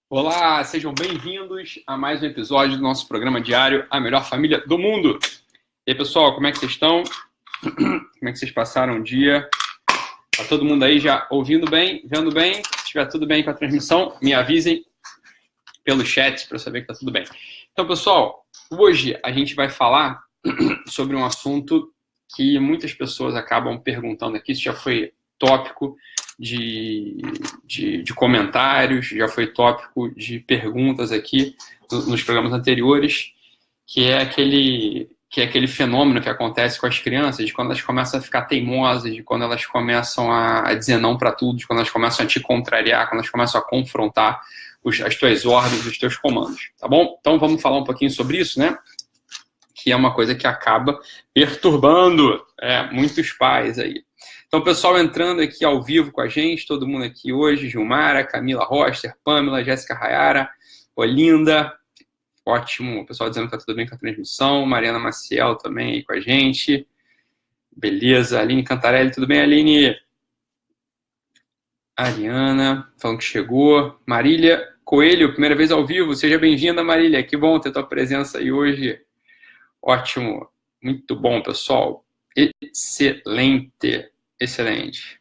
Olá, sejam bem-vindos a mais um episódio do nosso programa diário A Melhor Família do Mundo. E aí, pessoal, como é que vocês estão? Como é que vocês passaram o dia? Tá todo mundo aí já ouvindo bem, vendo bem? Se estiver tudo bem com a transmissão, me avisem pelo chat para eu saber que tá tudo bem. Então, pessoal, hoje a gente vai falar sobre um assunto que muitas pessoas acabam perguntando aqui. Isso já foi tópico de comentários, já foi tópico de perguntas aqui nos programas anteriores, que é aquele fenômeno que acontece com as crianças, de quando elas começam a ficar teimosas, de quando elas começam a dizer não para tudo, de quando elas começam a te contrariar, quando elas começam a confrontar as tuas ordens, os teus comandos, tá bom? Então vamos falar um pouquinho sobre isso, né? Que é uma coisa que acaba perturbando muitos pais aí. Então, pessoal entrando aqui ao vivo com a gente, todo mundo aqui hoje, Gilmara, Camila Roster, Pamela, Jéssica Rayara, Olinda, ótimo, o pessoal dizendo que tá tudo bem com a transmissão, Mariana Maciel também aí com a gente, beleza, Aline Cantarelli, tudo bem, Aline? Ariana, falando que chegou, Marília Coelho, primeira vez ao vivo, seja bem-vinda, Marília, que bom ter tua presença aí hoje, ótimo, muito bom, pessoal, excelente. Excelente.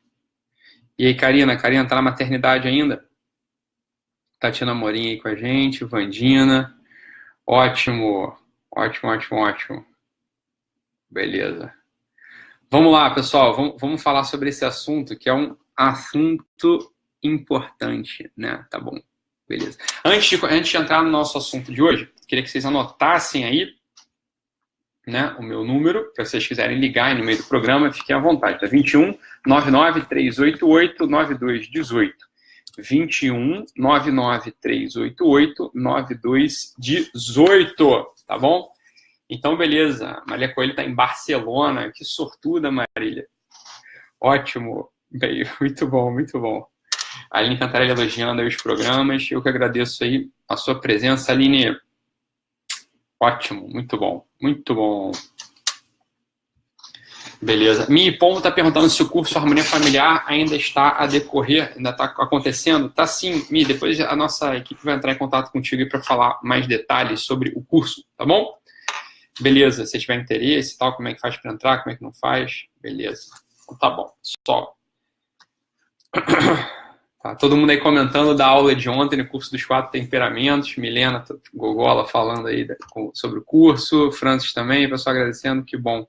E aí, Karina? Karina tá na maternidade ainda? Tatiana Morim aí com a gente, Vandina. Ótimo. Ótimo, ótimo, ótimo. Beleza. Vamos lá, pessoal. Vamos falar sobre esse assunto, que é um assunto importante, né? Tá bom. Beleza. Antes de entrar no nosso assunto de hoje, queria que vocês anotassem aí, né, o meu número, para vocês quiserem ligar aí no meio do programa, fiquem à vontade, tá? 21 99 388 9218. 21 99 388 9218, tá bom? Então, beleza. Marília Coelho está em Barcelona. Que sortuda, Marília. Ótimo. Bem, muito bom, muito bom. A Aline Cantarelli elogiando aí os programas. Eu que agradeço aí a sua presença, Aline. Ótimo, muito bom, muito bom. Beleza. Mi Pombo está perguntando se o curso Harmonia Familiar ainda está a decorrer, ainda está acontecendo. Tá sim, Mi. Depois a nossa equipe vai entrar em contato contigo para falar mais detalhes sobre o curso, tá bom? Beleza. Se tiver interesse e tal, como é que faz para entrar, como é que não faz? Beleza. Então, tá bom. Só. Tá, todo mundo aí comentando da aula de ontem no curso dos 4 temperamentos. Milena Gogola falando aí sobre o curso. Francis também, pessoal agradecendo, que bom.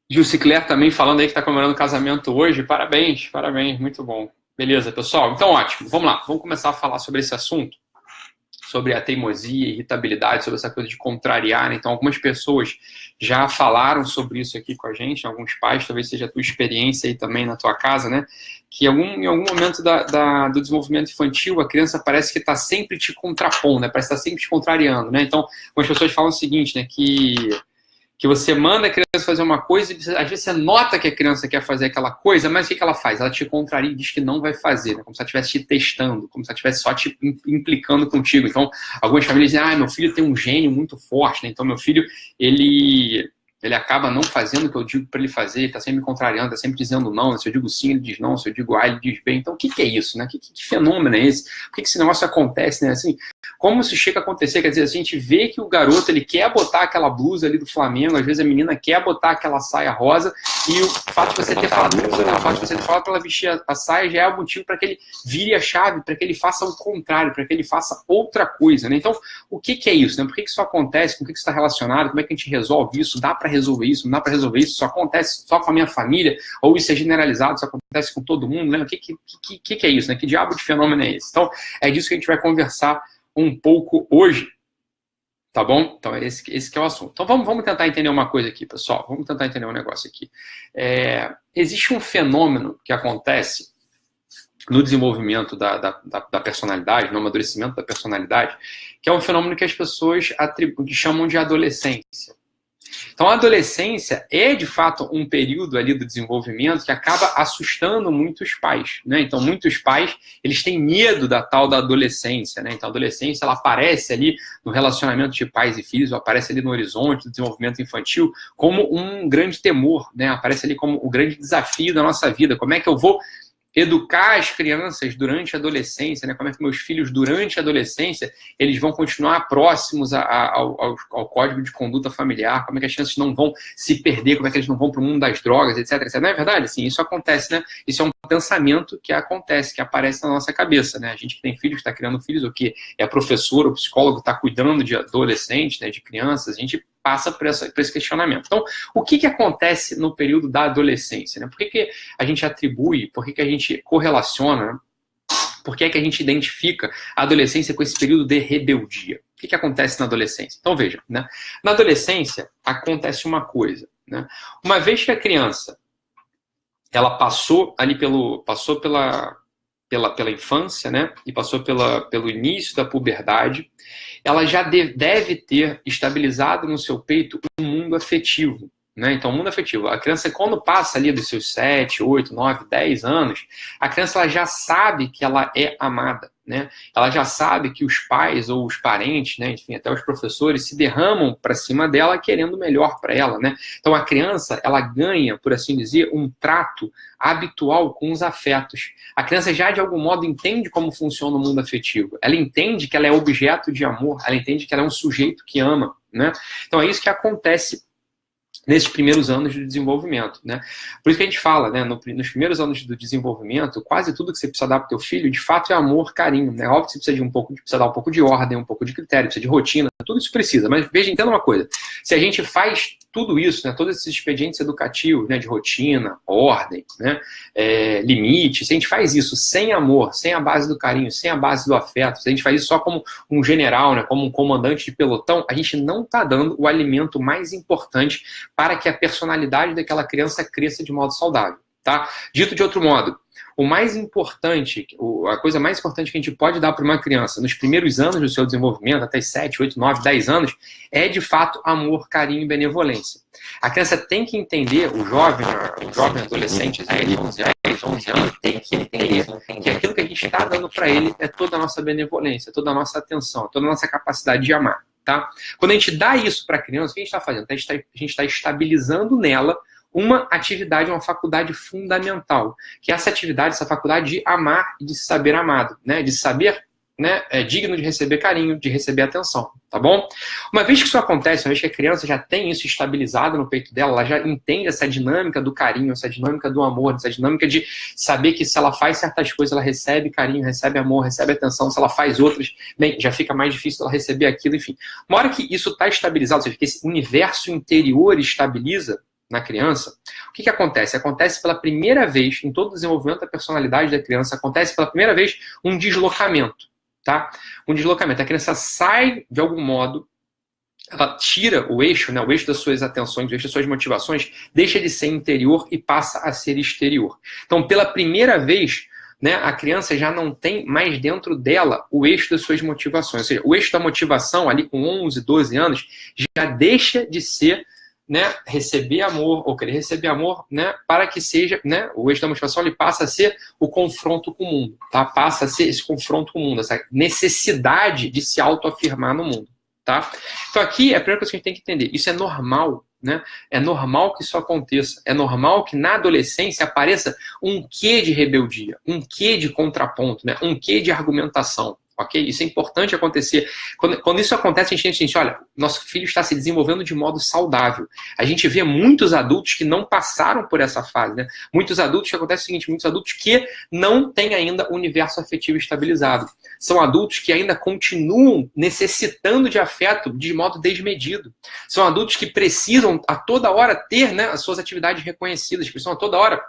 Gilcicler também falando aí que está comemorando o casamento hoje. Parabéns, parabéns, muito bom. Beleza, pessoal? Então, ótimo. Vamos lá, vamos começar a falar sobre esse assunto. Sobre a teimosia, irritabilidade, sobre essa coisa de contrariar, né? Então, algumas pessoas já falaram sobre isso aqui com a gente, alguns pais, talvez seja a tua experiência aí também na tua casa, né? Que em algum momento do desenvolvimento infantil, a criança parece que está sempre te contrapondo, né? Parece que está sempre te contrariando, né? Então, algumas pessoas falam o seguinte, né? Que você manda a criança fazer uma coisa e às vezes você nota que a criança quer fazer aquela coisa, mas o que ela faz? Ela te contraria e diz que não vai fazer, né? Como se ela estivesse te testando, como se ela estivesse só te implicando contigo. Então, algumas famílias dizem, meu filho tem um gênio muito forte, né? Então, meu filho, ele acaba não fazendo o que eu digo para ele fazer, ele está sempre me contrariando, está sempre dizendo não, se eu digo sim, ele diz não, se eu digo A, ele diz B. Então, o que é isso, né? Que fenômeno é esse? Por que esse negócio acontece, né? Assim, como isso chega a acontecer? Quer dizer, a gente vê que o garoto, ele quer botar aquela blusa ali do Flamengo, às vezes a menina quer botar aquela saia rosa, e o fato de você ter falado para ela vestir a saia já é o motivo para que ele vire a chave, para que ele faça o contrário, para que ele faça outra coisa, né? Então, o que é isso, né? Por que isso acontece? Com o que isso está relacionado? Como é que a gente resolve isso? Dá para resolver isso? Não dá para resolver isso? Isso acontece só com a minha família? Ou isso é generalizado? Isso acontece com todo mundo? Né? O que é isso, né? Que diabo de fenômeno é esse? Então, é disso que a gente vai conversar um pouco hoje, tá bom? Então, esse que é o assunto. Então, vamos tentar entender uma coisa aqui, pessoal. Vamos tentar entender um negócio aqui. Existe um fenômeno que acontece no desenvolvimento da personalidade, no amadurecimento da personalidade, que é um fenômeno que as pessoas que chamam de adolescência. Então, a adolescência é, de fato, um período ali do desenvolvimento que acaba assustando muitos pais, né? Então, muitos pais, eles têm medo da tal da adolescência, né? Então, a adolescência, ela aparece ali no relacionamento de pais e filhos, ou aparece ali no horizonte do desenvolvimento infantil como um grande temor, né? Aparece ali como o grande desafio da nossa vida. Como é que eu vou educar as crianças durante a adolescência, né? Como é que meus filhos, durante a adolescência, eles vão continuar próximos ao código de conduta familiar, como é que as crianças não vão se perder, como é que eles não vão para o mundo das drogas, etc, etc. Não é verdade? Assim, isso acontece, né? Isso é um pensamento que acontece, que aparece na nossa cabeça, né? A gente que tem filhos, está criando filhos, ou que é professor ou psicólogo, está cuidando de adolescentes, né, de crianças, a gente passa por esse questionamento. Então, o que acontece no período da adolescência? Né? Por que a gente atribui, por que a gente correlaciona, né? Por que a gente identifica a adolescência com esse período de rebeldia? O que acontece na adolescência? Então, veja, né? Na adolescência acontece uma coisa, né? Uma vez que a criança ela passou pela infância, né? E passou pelo início da puberdade, ela já deve ter estabilizado no seu peito um mundo afetivo, né? Então, o mundo afetivo, a criança, quando passa ali dos seus 7, 8, 9, 10 anos, a criança ela já sabe que ela é amada, né? Ela já sabe que os pais ou os parentes, né, enfim, até os professores se derramam para cima dela querendo o melhor para ela, né? Então, a criança, ela ganha, por assim dizer, um trato habitual com os afetos. A criança já, de algum modo, entende como funciona o mundo afetivo. Ela entende que ela é objeto de amor, ela entende que ela é um sujeito que ama, né? Então, é isso que acontece nesses primeiros anos de desenvolvimento, né? Por isso que a gente fala, né, nos primeiros anos do desenvolvimento, quase tudo que você precisa dar para o teu filho, de fato, é amor, carinho, né? Óbvio que você precisa dar um pouco de ordem, um pouco de critério, precisa de rotina, tudo isso precisa. Mas veja, entenda uma coisa, se a gente faz tudo isso, né, todos esses expedientes educativos, né, de rotina, ordem, né, limite, se a gente faz isso sem amor, sem a base do carinho, sem a base do afeto, se a gente faz isso só como um general, né, como um comandante de pelotão, a gente não está dando o alimento mais importante para que a personalidade daquela criança cresça de modo saudável, tá? Dito de outro modo, o mais importante, a coisa mais importante que a gente pode dar para uma criança nos primeiros anos do seu desenvolvimento, até 7, 8, 9, 10 anos, é de fato amor, carinho e benevolência. A criança tem que entender, o jovem adolescente, 10, 11 anos, tem que entender que aquilo que a gente está dando para ele é toda a nossa benevolência, toda a nossa atenção, toda a nossa capacidade de amar. Tá? Quando a gente dá isso para a criança, o que a gente está fazendo? A gente está estabilizando nela uma atividade, uma faculdade fundamental, que é essa atividade, essa faculdade de amar e de saber amado, né? De saber, né, digno de receber carinho, de receber atenção, tá bom? Uma vez que isso acontece, uma vez que a criança já tem isso estabilizado no peito dela, ela já entende essa dinâmica do carinho, essa dinâmica do amor, essa dinâmica de saber que se ela faz certas coisas, ela recebe carinho, recebe amor, recebe atenção, se ela faz outras, bem, já fica mais difícil ela receber aquilo, enfim. Uma hora que isso está estabilizado, ou seja, que esse universo interior estabiliza na criança, o que acontece? Acontece pela primeira vez, em todo o desenvolvimento da personalidade da criança, acontece pela primeira vez um deslocamento. Tá? Um deslocamento. A criança sai, de algum modo, ela tira o eixo, né, o eixo das suas atenções, o eixo das suas motivações, deixa de ser interior e passa a ser exterior. Então, pela primeira vez, né, a criança já não tem mais dentro dela o eixo das suas motivações. Ou seja, o eixo da motivação, ali com 11, 12 anos, já deixa de ser, né, receber amor, ou querer receber amor, né, para que seja, né, o eixo da motivação ele passa a ser o confronto com o mundo, tá? Passa a ser esse confronto com o mundo, essa necessidade de se autoafirmar no mundo, tá? Então aqui é a primeira coisa que a gente tem que entender, isso é normal, né? É normal que isso aconteça, é normal que na adolescência apareça um quê de rebeldia, um quê de contraponto, né, um quê de argumentação. Ok? Isso é importante acontecer. Quando isso acontece, a gente sente, olha, nosso filho está se desenvolvendo de modo saudável. A gente vê muitos adultos que não passaram por essa fase, né? Muitos adultos, que acontece o seguinte, muitos adultos que não têm ainda o universo afetivo estabilizado. São adultos que ainda continuam necessitando de afeto de modo desmedido. São adultos que precisam a toda hora ter, né, as suas atividades reconhecidas, que precisam a toda hora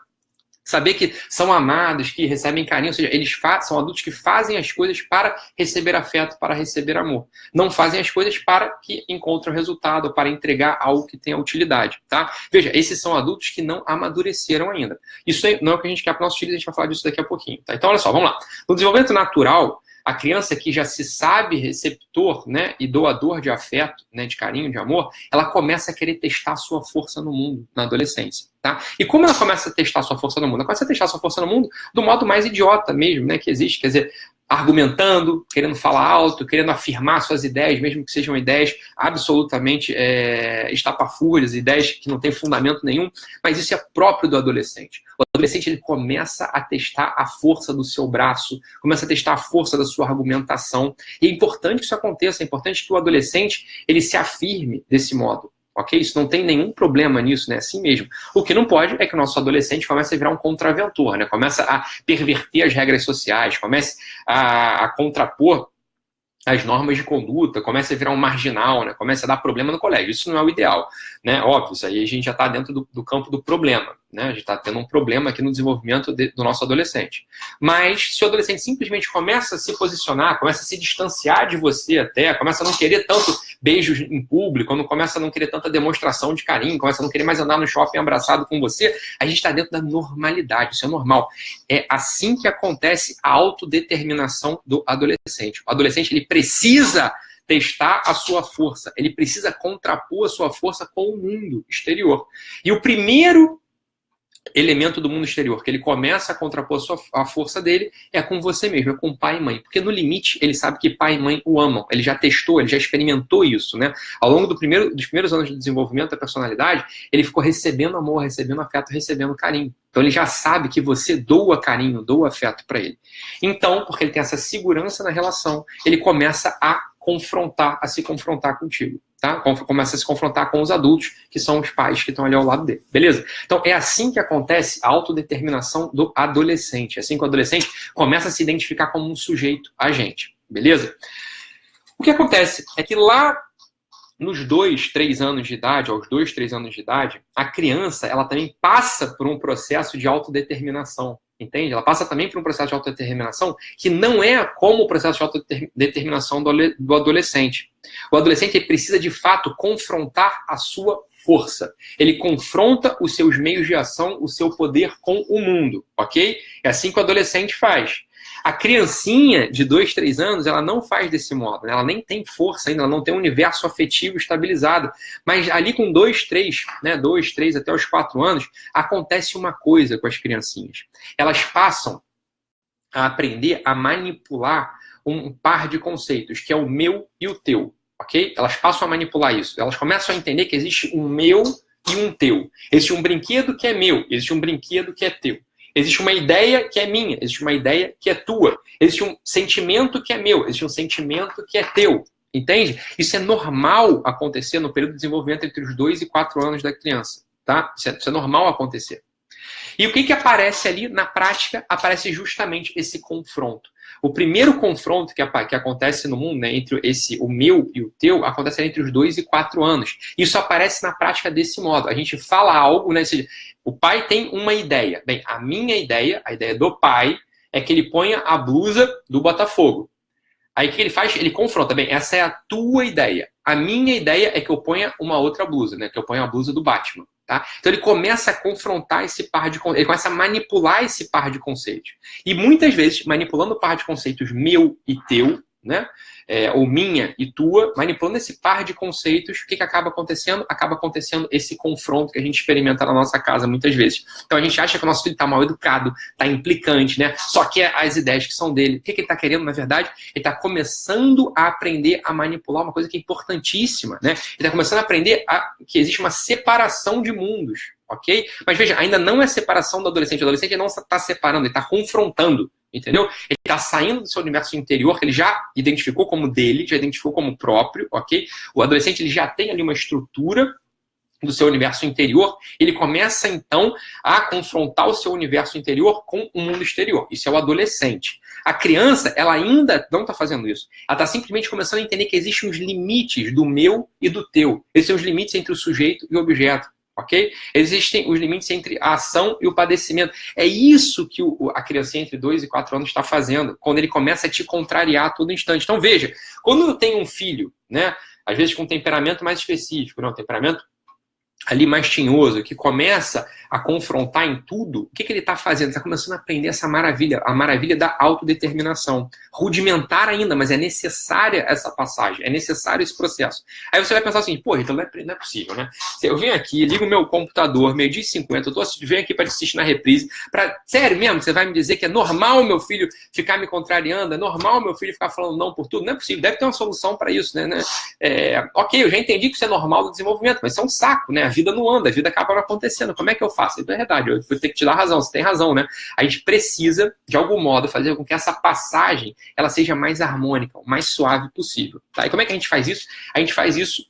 saber que são amados, que recebem carinho, ou seja, eles são adultos que fazem as coisas para receber afeto, para receber amor. Não fazem as coisas para que encontrem o resultado, para entregar algo que tenha utilidade, tá? Veja, esses são adultos que não amadureceram ainda. Isso não é o que a gente quer para nossos filhos, a gente vai falar disso daqui a pouquinho, tá? Então, olha só, vamos lá. No desenvolvimento natural, a criança que já se sabe receptor, né, e doador de afeto, né, de carinho, de amor, ela começa a querer testar a sua força no mundo, na adolescência. Tá? E como ela começa a testar a sua força no mundo? Ela começa a testar a sua força no mundo do modo mais idiota mesmo, né, que existe, quer dizer, argumentando, querendo falar alto, querendo afirmar suas ideias, mesmo que sejam ideias absolutamente estapafúrdias, ideias que não têm fundamento nenhum, mas isso é próprio do adolescente. O adolescente ele começa a testar a força do seu braço, começa a testar a força da sua argumentação. E é importante que isso aconteça, é importante que o adolescente ele se afirme desse modo. Ok? Isso não tem nenhum problema nisso, né? Assim mesmo. O que não pode é que o nosso adolescente comece a virar um contraventor, né? Começa a perverter as regras sociais, comece a contrapor as normas de conduta, começa a virar um marginal, né? Começa a dar problema no colégio. Isso não é o ideal, né? Óbvio, isso aí a gente já está dentro do campo do problema, né? A gente está tendo um problema aqui no desenvolvimento do nosso adolescente. Mas se o adolescente simplesmente começa a se posicionar, começa a se distanciar de você até, começa a não querer tanto beijos em público, quando começa a não querer tanta demonstração de carinho, começa a não querer mais andar no shopping abraçado com você, a gente está dentro da normalidade, isso é normal. É assim que acontece a autodeterminação do adolescente. O adolescente, ele precisa testar a sua força, ele precisa contrapor a sua força com o mundo exterior. E o primeiro elemento do mundo exterior que ele começa a contrapor a força dele é com você mesmo, é com pai e mãe. Porque no limite ele sabe que pai e mãe o amam. Ele já testou, ele já experimentou isso, né? Ao longo dos primeiros anos de desenvolvimento da personalidade, ele ficou recebendo amor, recebendo afeto, recebendo carinho. Então ele já sabe que você doa carinho, doa afeto para ele. Então, porque ele tem essa segurança na relação, ele começa a se confrontar contigo. Tá? Começa a se confrontar com os adultos, que são os pais que estão ali ao lado dele. Beleza? Então, é assim que acontece a autodeterminação do adolescente. É assim que o adolescente começa a se identificar como um sujeito agente. Beleza? O que acontece é que lá nos 2, 3 anos de idade, aos 2, 3 anos de idade, a criança ela também passa por um processo de autodeterminação. Entende? Ela passa também por um processo de autodeterminação que não é como o processo de autodeterminação do adolescente. O adolescente ele precisa, de fato, confrontar a sua força. Ele confronta os seus meios de ação, o seu poder com o mundo, ok? É assim que o adolescente faz. A criancinha de 2, 3 anos, ela não faz desse modo, né? Ela nem tem força ainda, ela não tem um universo afetivo estabilizado. Mas ali com 2, 3, né? 2, 3 até os 4 anos, acontece uma coisa com as criancinhas. Elas passam a aprender a manipular um par de conceitos, que é o meu e o teu, ok? Elas passam a manipular isso. Elas começam a entender que existe um meu e um teu. Existe um brinquedo que é meu, existe um brinquedo que é teu. Existe uma ideia que é minha, existe uma ideia que é tua. Existe um sentimento que é meu, existe um sentimento que é teu. Entende? Isso é normal acontecer no período de desenvolvimento entre os 2 e 4 anos da criança. Tá? Isso é normal acontecer. E o que aparece ali na prática? Aparece justamente esse confronto. O primeiro confronto que acontece no mundo, né, entre o meu e o teu, acontece entre os 2 e 4 anos. Isso aparece na prática desse modo. A gente fala algo, né? O pai tem uma ideia. Bem, a minha ideia, a ideia do pai, é que ele ponha a blusa do Botafogo. Aí o que ele faz? Ele confronta. Bem, essa é a tua ideia. A minha ideia é que eu ponha uma outra blusa, né? Que eu ponha a blusa do Batman. Tá? Então ele começa a confrontar esse par de conceitos, ele começa a manipular esse par de conceitos. E muitas vezes, manipulando o par de conceitos meu e teu, né? Ou minha e tua, manipulando esse par de conceitos, o que acaba acontecendo? Acaba acontecendo esse confronto que a gente experimenta na nossa casa muitas vezes. Então a gente acha que o nosso filho está mal educado, está implicante, né? Só que as ideias que são dele. O que ele está querendo, na verdade? Ele está começando a aprender a manipular uma coisa que é importantíssima, né? Ele está começando a aprender que existe uma separação de mundos, ok? Mas veja, ainda não é separação do adolescente. O adolescente não está separando, ele está confrontando. Entendeu? Ele está saindo do seu universo interior, que ele já identificou como dele, já identificou como próprio, ok? O adolescente ele já tem ali uma estrutura do seu universo interior, ele começa então a confrontar o seu universo interior com o mundo exterior. Isso é o adolescente. A criança, ela ainda não está fazendo isso. Ela está simplesmente começando a entender que existem os limites do meu e do teu. Esses são os limites entre o sujeito e o objeto. Ok? Existem os limites entre a ação e o padecimento. É isso que a criança entre 2 e 4 anos está fazendo, quando ele começa a te contrariar a todo instante. Então, veja, quando eu tenho um filho, né, às vezes com um temperamento mais específico, não, um temperamento ali mais tinhoso, que começa a confrontar em tudo, o que ele está fazendo? Está começando a aprender essa maravilha, a maravilha da autodeterminação. Rudimentar ainda, mas é necessária essa passagem, é necessário esse processo. Aí você vai pensar assim, pô, então não é possível, né? Eu venho aqui, ligo o meu computador, 12h50, eu venho aqui para assistir na reprise, sério mesmo, você vai me dizer que é normal meu filho ficar me contrariando, é normal meu filho ficar falando não por tudo? Não é possível, deve ter uma solução para isso, né? Ok, eu já entendi que isso é normal do desenvolvimento, mas isso é um saco, né? A vida não anda, a vida acaba não acontecendo. Como é que eu faço? É verdade, eu vou ter que te dar razão, você tem razão, né? A gente precisa, de algum modo, fazer com que essa passagem ela seja mais harmônica, o mais suave possível. Tá? E como é que a gente faz isso? A gente faz isso,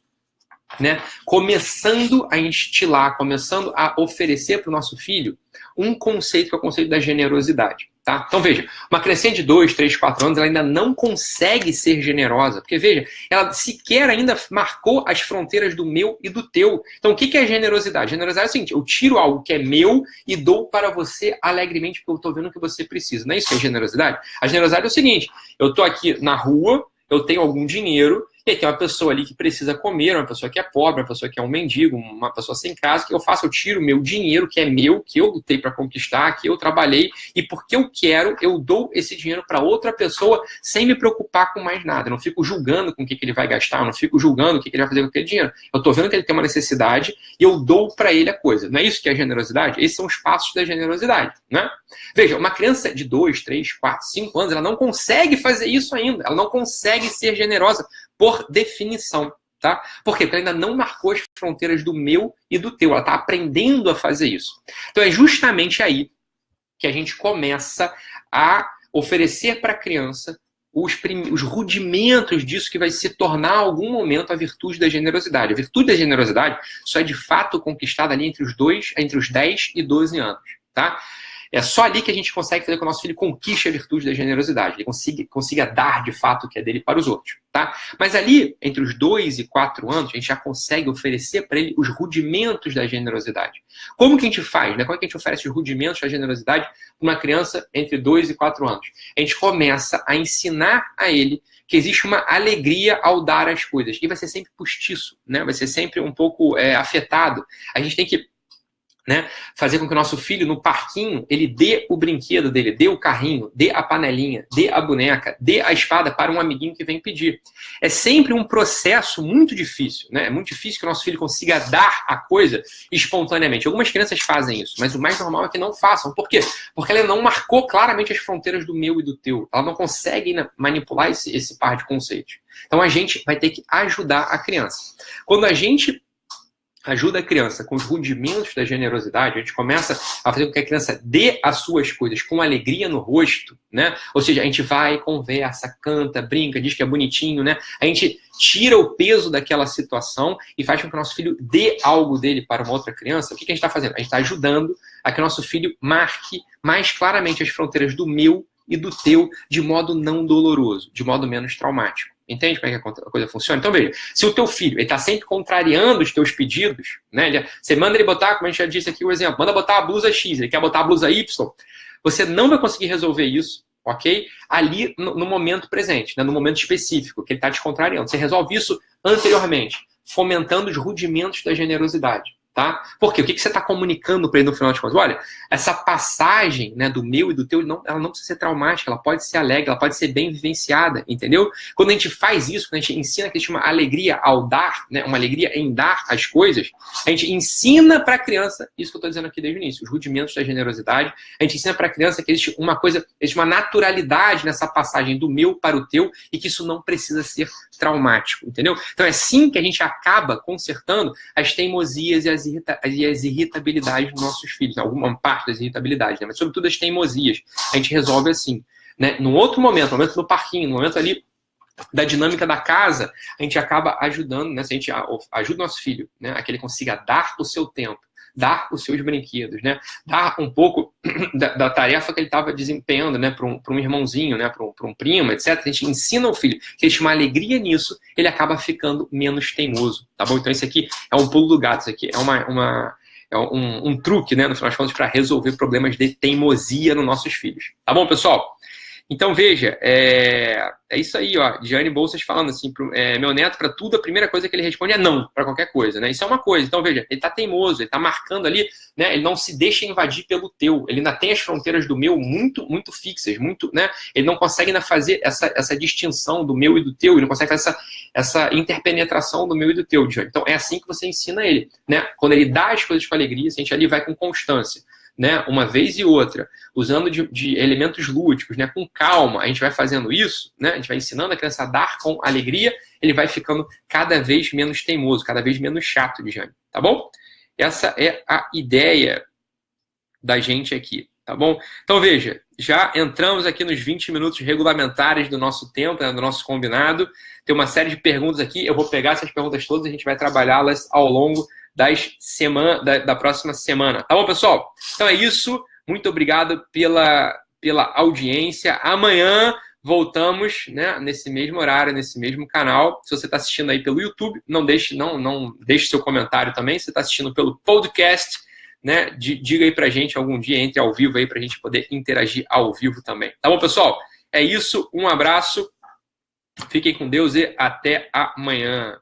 né, começando a instilar, começando a oferecer para o nosso filho um conceito que é o conceito da generosidade. Tá? Então veja, uma criança de 2, 3, 4 anos ela ainda não consegue ser generosa, porque veja, ela sequer ainda marcou as fronteiras do meu e do teu. Então o que é generosidade? Generosidade é o seguinte, eu tiro algo que é meu e dou para você alegremente porque eu estou vendo o que você precisa. Não é isso que é generosidade? A generosidade é o seguinte, eu estou aqui na rua, eu tenho algum dinheiro, e aí tem uma pessoa ali que precisa comer, uma pessoa que é pobre, uma pessoa que é um mendigo, uma pessoa sem casa, o que eu faço? Eu tiro o meu dinheiro, que é meu, que eu lutei para conquistar, que eu trabalhei, e porque eu quero, eu dou esse dinheiro para outra pessoa sem me preocupar com mais nada. Eu não fico julgando com o que ele vai gastar, eu não fico julgando o que ele vai fazer com aquele dinheiro. Eu estou vendo que ele tem uma necessidade e eu dou para ele a coisa. Não é isso que é generosidade? Esses são os passos da generosidade, né? Veja, uma criança de 2, 3, 4, 5 anos, ela não consegue fazer isso ainda. Ela não consegue ser generosa por definição, tá? Por quê? Porque ela ainda não marcou as fronteiras do meu e do teu. Ela está aprendendo a fazer isso. Então é justamente aí que a gente começa a oferecer para a criança os rudimentos disso que vai se tornar, em algum momento, a virtude da generosidade. A virtude da generosidade só é de fato conquistada ali entre os 10 e 12 anos, tá? É só ali que a gente consegue fazer com que o nosso filho conquiste a virtude da generosidade. Ele consiga dar, de fato, o que é dele para os outros. Tá? Mas ali, entre os 2 e 4 anos, a gente já consegue oferecer para ele os rudimentos da generosidade. Como que a gente faz? Né? Como é que a gente oferece os rudimentos da generosidade para uma criança entre 2 e 4 anos? A gente começa a ensinar a ele que existe uma alegria ao dar as coisas. E vai ser sempre postiço, né? Vai ser sempre um pouco afetado. A gente tem que fazer com que o nosso filho, no parquinho, ele dê o brinquedo dele, dê o carrinho, dê a panelinha, dê a boneca, dê a espada para um amiguinho que vem pedir. É sempre um processo muito difícil, né? É muito difícil que o nosso filho consiga dar a coisa espontaneamente. Algumas crianças fazem isso, mas o mais normal é que não façam. Por quê? Porque ela não marcou claramente as fronteiras do meu e do teu. Ela não consegue manipular esse par de conceitos. Então a gente vai ter que ajudar a criança. Quando a gente ajuda a criança com os rudimentos da generosidade, a gente começa a fazer com que a criança dê as suas coisas com alegria no rosto, né? Ou seja, a gente vai, conversa, canta, brinca, diz que é bonitinho, né? A gente tira o peso daquela situação e faz com que o nosso filho dê algo dele para uma outra criança. O que a gente está fazendo? A gente está ajudando a que o nosso filho marque mais claramente as fronteiras do meu e do teu de modo não doloroso, de modo menos traumático. Entende como é que a coisa funciona? Então, veja, se o teu filho está sempre contrariando os teus pedidos, né? Você manda ele botar, como a gente já disse aqui o exemplo, manda botar a blusa X, ele quer botar a blusa Y, você não vai conseguir resolver isso, ok? Ali no momento presente, né? No momento específico, que ele está te contrariando. Você resolve isso anteriormente, fomentando os rudimentos da generosidade. Tá? Por quê? O que você está comunicando para ele no final de contas? Olha, essa passagem, né, do meu e do teu, ela não precisa ser traumática, ela pode ser alegre, ela pode ser bem vivenciada, entendeu? Quando a gente faz isso, quando a gente ensina que existe uma alegria ao dar, né, uma alegria em dar as coisas, a gente ensina para a criança, isso que eu estou dizendo aqui desde o início, os rudimentos da generosidade, a gente ensina para a criança que existe existe uma naturalidade nessa passagem do meu para o teu e que isso não precisa ser traumático, entendeu? Então é assim que a gente acaba consertando as teimosias e as irritabilidades dos nossos filhos, alguma parte das irritabilidades, né? Mas sobretudo as teimosias. A gente resolve assim, né? Num outro momento, no momento do parquinho, no momento ali da dinâmica da casa, a gente acaba ajudando, né? Se a gente ajuda o nosso filho, né, a que ele consiga dar o seu tempo, dar os seus brinquedos, né? Dar um pouco da tarefa que ele estava desempenhando, né? Para um irmãozinho, né? Para um primo, etc. A gente ensina o filho que existe uma alegria nisso, ele acaba ficando menos teimoso, tá bom? Então isso aqui é um pulo do gato, isso aqui é um truque, né? No final das contas, para resolver problemas de teimosia nos nossos filhos. Tá bom, pessoal? Então, veja, é isso aí, ó, Diane Bolsas falando assim, meu neto, para tudo, a primeira coisa que ele responde é não, para qualquer coisa, né? Isso é uma coisa. Então, veja, ele tá teimoso, ele tá marcando ali, né? Ele não se deixa invadir pelo teu, ele ainda tem as fronteiras do meu muito, muito fixas, muito, né? Ele não consegue ainda fazer essa distinção do meu e do teu, ele não consegue fazer essa interpenetração do meu e do teu, Diane. Então, é assim que você ensina ele, né? Quando ele dá as coisas com alegria, a gente ali vai com constância, né, uma vez e outra, usando de elementos lúdicos, né, com calma, a gente vai fazendo isso, né, a gente vai ensinando a criança a dar com alegria, ele vai ficando cada vez menos teimoso, cada vez menos chato, Diane, tá bom? Essa é a ideia da gente aqui, tá bom? Então, veja, já entramos aqui nos 20 minutos regulamentares do nosso tempo, né, do nosso combinado. Tem uma série de perguntas aqui. Eu vou pegar essas perguntas todas e a gente vai trabalhá-las ao longo da próxima semana. Tá bom, pessoal? Então é isso. Muito obrigado pela audiência. Amanhã voltamos, né, nesse mesmo horário, nesse mesmo canal. Se você está assistindo aí pelo YouTube, não deixe seu comentário também. Se você está assistindo pelo podcast, né, diga aí pra gente algum dia, entre ao vivo aí pra gente poder interagir ao vivo também. Tá bom, pessoal? É isso. Um abraço. Fiquem com Deus e até amanhã.